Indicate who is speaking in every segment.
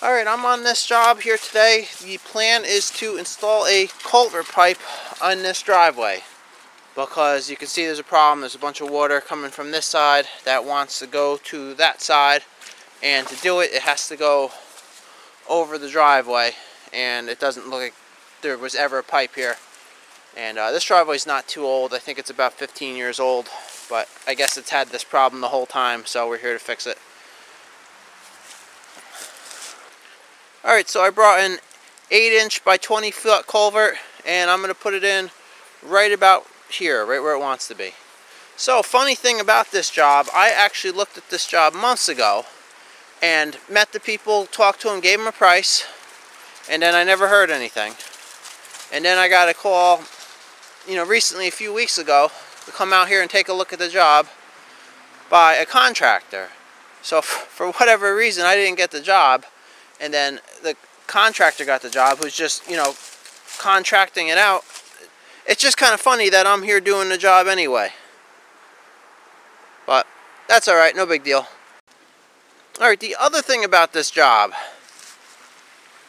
Speaker 1: Alright, I'm on this job here today. The plan is to install a culvert pipe on this driveway because you can see there's a problem. There's a bunch of water coming from this side that wants to go to that side, and to do it, it has to go over the driveway, and it doesn't look like there was ever a pipe here. And this driveway is not too old. I think it's about 15 years old, but I guess it's had this problem the whole time, so we're here to fix it. Alright, so I brought an 8-inch by 20-foot culvert, and I'm going to put it in right about here, right where it wants to be. So, funny thing about this job, I actually looked at this job months ago and met the people, talked to them, gave them a price, and then I never heard anything. And then I got a call, recently, a few weeks ago, to come out here and take a look at the job by a contractor. So, for whatever reason, I didn't get the job. And then the contractor got the job, who's just, contracting it out. It's just kind of funny that I'm here doing the job anyway. But that's alright, no big deal. Alright, the other thing about this job.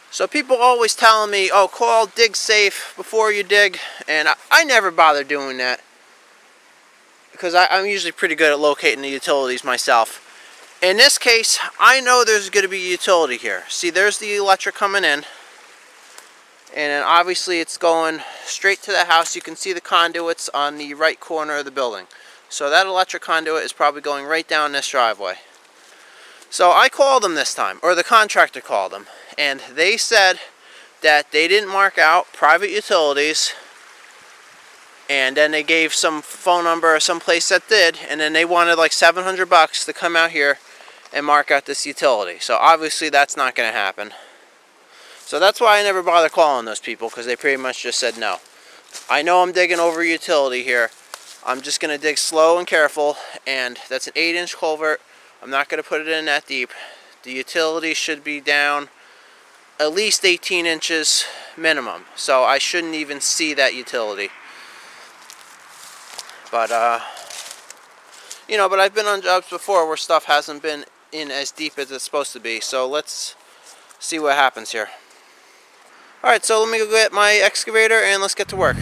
Speaker 1: So people always telling me, oh, call dig safe before you dig. And I never bother doing that, because I'm usually pretty good at locating the utilities myself. In this case, I know there's going to be a utility here. See, there's the electric coming in. And then obviously it's going straight to the house. You can see the conduits on the right corner of the building. So that electric conduit is probably going right down this driveway. So I called them this time, or the contractor called them. And they said that they didn't mark out private utilities. And then they gave some phone number or some place that did. And then they wanted like $700 to come out here and mark out this utility. So obviously that's not going to happen. So that's why I never bother calling those people, because they pretty much just said no. I know I'm digging over utility here. I'm just going to dig slow and careful, and that's an 8-inch culvert. I'm not going to put it in that deep. The utility should be down at least 18 inches minimum, so I shouldn't even see that utility. But but I've been on jobs before where stuff hasn't been in as deep as it's supposed to be. So let's see what happens here. Alright, so let me go get my excavator and let's get to work.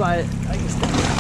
Speaker 2: slide it. I can slide it.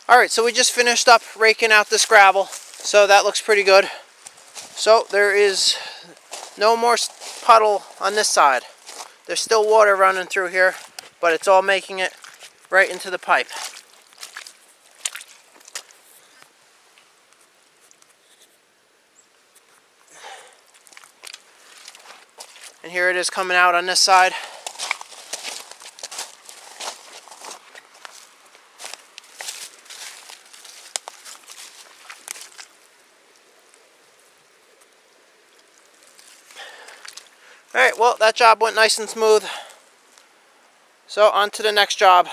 Speaker 1: Alright, so we just finished up raking out this gravel, so that looks pretty good. So there is no more puddle on this side. There's still water running through here, but it's all making it right into the pipe. And here it is coming out on this side. Alright, well, that job went nice and smooth. So on to the next job.